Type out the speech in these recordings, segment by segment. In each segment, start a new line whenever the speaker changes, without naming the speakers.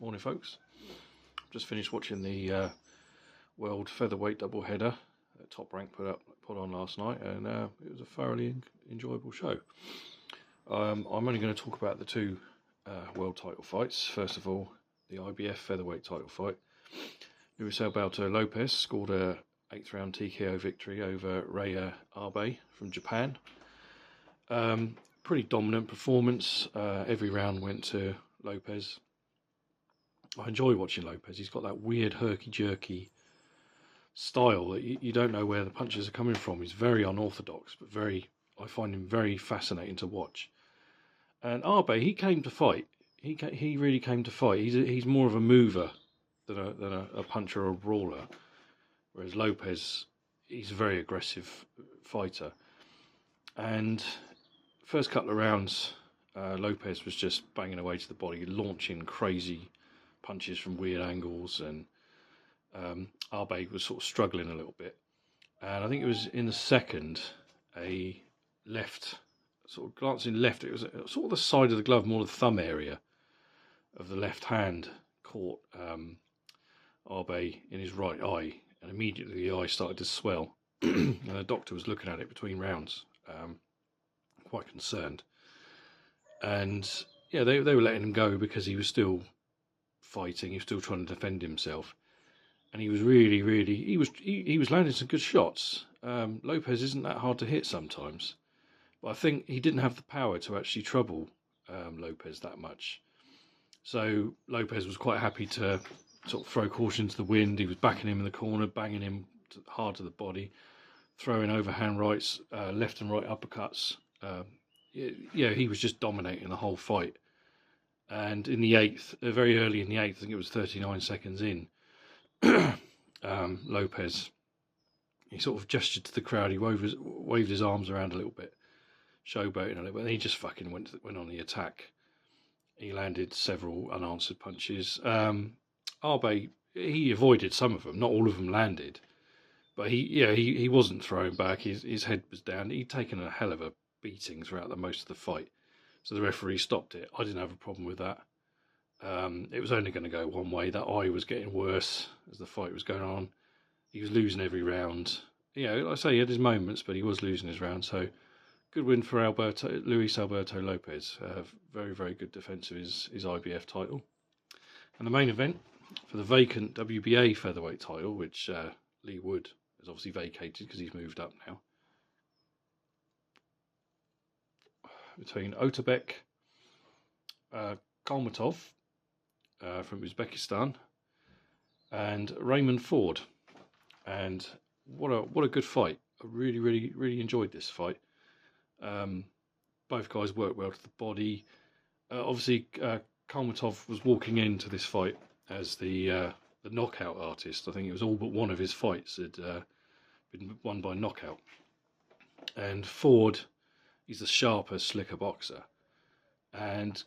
Morning, folks. Just finished watching the World Featherweight doubleheader that Top Rank put on last night, and it was a thoroughly enjoyable show. I'm only going to talk about the two world title fights. First of all, the IBF Featherweight title fight. Luis Alberto Lopez scored a 8th round TKO victory over Reiya Abe from Japan. Pretty dominant performance. Every round went to Lopez. I enjoy watching Lopez. He's got that weird herky-jerky style that you don't know where the punches are coming from. He's very unorthodox, but I find him very fascinating to watch. And Abe, he came to fight. He really came to fight. He's more of a mover than a puncher or a brawler. Whereas Lopez, he's a very aggressive fighter. And first couple of rounds, Lopez was just banging away to the body, launching crazy punches from weird angles, and Abe was sort of struggling a little bit. And I think it was in the second, a left, sort of glancing left, it was sort of the side of the glove, more the thumb area of the left hand, caught Abe in his right eye, and immediately the eye started to swell. And the doctor was looking at it between rounds, quite concerned. And yeah, they were letting him go because he was still fighting. He was still trying to defend himself, and he was he was landing some good shots. Lopez isn't that hard to hit sometimes, but I think he didn't have the power to actually trouble Lopez that much. So Lopez was quite happy to sort of throw caution to the wind. He was backing him in the corner, banging him hard to the body, throwing overhand rights, left and right uppercuts. Yeah, he was just dominating the whole fight. And in the eighth, very early in the eighth, I think it was 39 seconds in, Lopez, he sort of gestured to the crowd. He waved his arms around a little bit, showboating a little bit, and he just fucking went on the attack. He landed several unanswered punches. Abe, he avoided some of them. Not all of them landed, but he wasn't throwing back. His head was down. He'd taken a hell of a beating throughout most of the fight. So the referee stopped it. I didn't have a problem with that. It was only going to go one way. That eye was getting worse as the fight was going on. He was losing every round. Like I say, he had his moments, but he was losing his round. So good win for Luis Alberto Lopez. Very, very good defence of his IBF title. And the main event for the vacant WBA Featherweight title, which Lee Wood has obviously vacated because he's moved up now, between Otabek Kholmatov from Uzbekistan and Raymond Ford. And what a good fight. I really enjoyed this fight. Both guys worked well to the body. Obviously, Kholmatov was walking into this fight as the knockout artist. I think it was all but one of his fights had been won by knockout. And Ford, he's the sharper, slicker boxer. And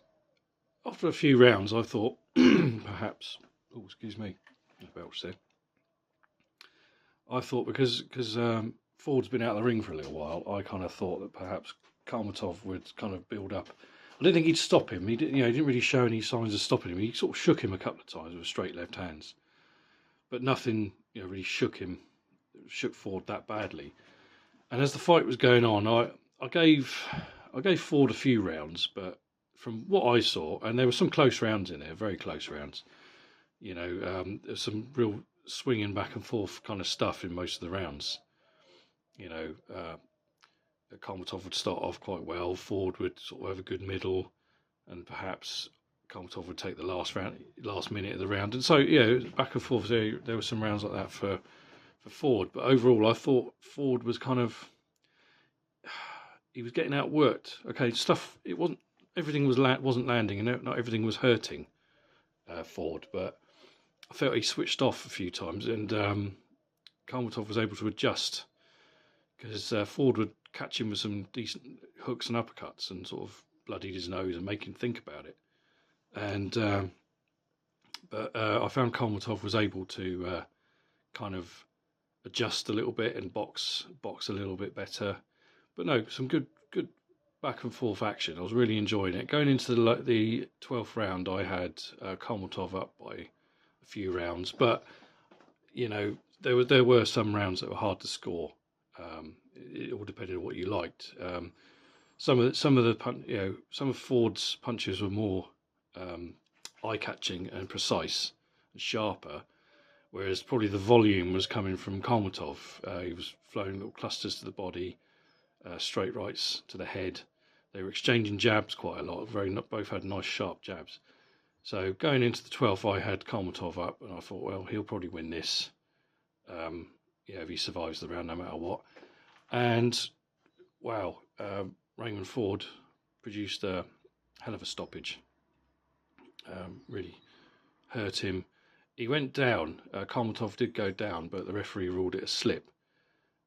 after a few rounds, I thought perhaps, I thought because Ford's been out of the ring for a little while, I kind of thought that perhaps Kholmatov would kind of build up. I didn't think he'd stop him. He didn't really show any signs of stopping him. He sort of shook him a couple of times with straight left hands, but nothing really shook Ford that badly. And as the fight was going on, I gave Ford a few rounds, but from what I saw, and there were some close rounds in there, very close rounds. There's some real swinging back and forth kind of stuff in most of the rounds. Kholmatov would start off quite well. Ford would sort of have a good middle, and perhaps Kholmatov would take the last minute of the round. And so, back and forth. There were some rounds like that for Ford. But overall, I thought Ford was he was getting outworked. Okay, everything wasn't landing, and not everything was hurting Ford. But I felt he switched off a few times, and Kholmatov was able to adjust because Ford would catch him with some decent hooks and uppercuts and sort of bloodied his nose and make him think about it. And but I found Kholmatov was able to kind of adjust a little bit and box a little bit better. But no, some good back and forth action. I was really enjoying it. Going into the 12th round, I had Kholmatov up by a few rounds, but you know there were some rounds that were hard to score. It all depended on what you liked. Some of Ford's punches were more eye-catching and precise and sharper, whereas probably the volume was coming from Kholmatov. He was flowing little clusters to the body, straight rights to the head. They were exchanging jabs quite a lot. Both had nice sharp jabs. So going into the 12th, I had Kholmatov up, and I thought, well, he'll probably win this. If he survives the round, no matter what. And wow, Raymond Ford produced a hell of a stoppage. Really hurt him. He went down. Kholmatov did go down, but the referee ruled it a slip.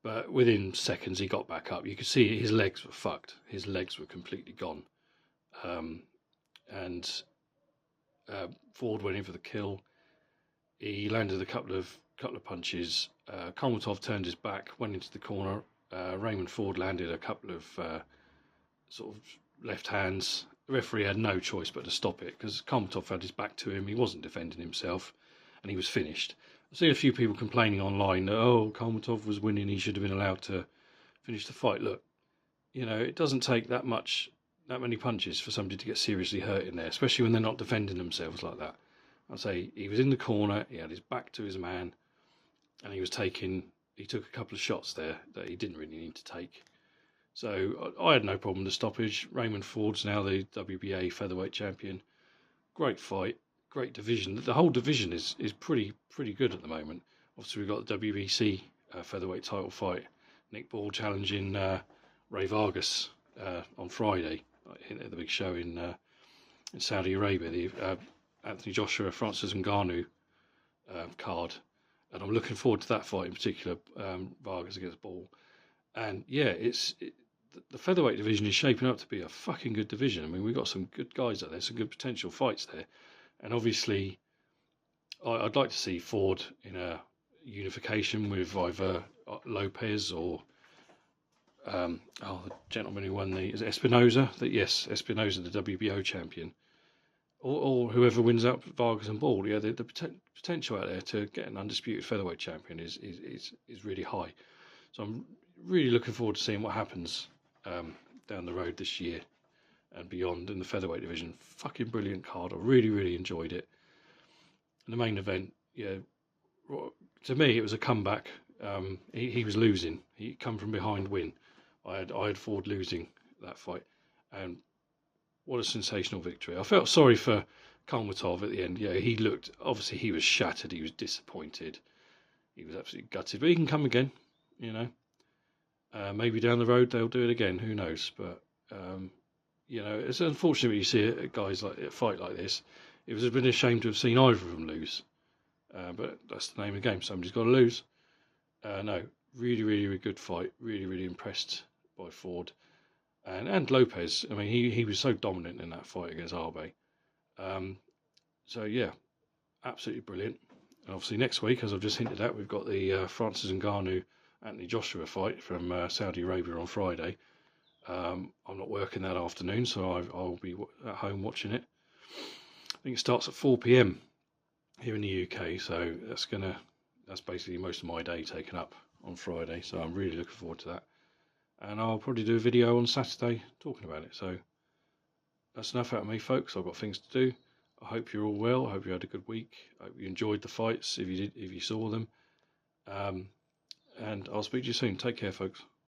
But within seconds, he got back up. You could see his legs were fucked. His legs were completely gone. And Ford went in for the kill. He landed a couple of punches. Kholmatov turned his back, went into the corner. Raymond Ford landed a couple of sort of left hands. The referee had no choice but to stop it because Kholmatov had his back to him. He wasn't defending himself, and he was finished. I've seen a few people complaining online that, Kholmatov was winning, he should have been allowed to finish the fight. Look, it doesn't take that many punches for somebody to get seriously hurt in there, especially when they're not defending themselves like that. I'd say he was in the corner, he had his back to his man, and he took a couple of shots there that he didn't really need to take. So I had no problem with the stoppage. Raymond Ford's now the WBA Featherweight champion. Great fight. Great division. The whole division is pretty good at the moment. Obviously, we've got the WBC featherweight title fight. Nick Ball challenging Ray Vargas on Friday at the big show in Saudi Arabia. The Anthony Joshua, Francis Ngannou card, and I'm looking forward to that fight in particular. Vargas against Ball, and yeah, the featherweight division is shaping up to be a fucking good division. I mean, we've got some good guys out there, some good potential fights there. And obviously, I'd like to see Ford in a unification with either Lopez or the gentleman who won is it Espinosa? Espinosa, the WBO champion, or whoever wins out Vargas and Ball. Yeah, the potential out there to get an undisputed featherweight champion is really high. So I'm really looking forward to seeing what happens down the road this year and beyond in the featherweight division. Fucking brilliant card. I really enjoyed it. And the main event, to me it was a comeback. He was losing. He come from behind win. I had Ford losing that fight, and what a sensational victory. I felt sorry for Kholmatov at the end. Yeah, he was shattered. He was disappointed. He was absolutely gutted. But he can come again. Maybe down the road they'll do it again. Who knows? But it's unfortunate when you see guys like a fight like this. It would have been a shame to have seen either of them lose. But that's the name of the game. Somebody's got to lose. No, really good fight. Really impressed by Ford and Lopez. I mean, he was so dominant in that fight against Abe. So yeah, absolutely brilliant. And obviously next week, as I've just hinted at, we've got the Francis Ngannou Anthony Joshua fight from Saudi Arabia on Friday. I'm not working that afternoon, so I'll be at home watching it. I think it starts at 4 p.m. here in the UK, so that's basically most of my day taken up on Friday. So I'm really looking forward to that, and I'll probably do a video on Saturday talking about it. So that's enough out of me, folks. I've got things to do. I hope you're all well. I hope you had a good week. I hope you enjoyed the fights if you saw them. And I'll speak to you soon. Take care, folks.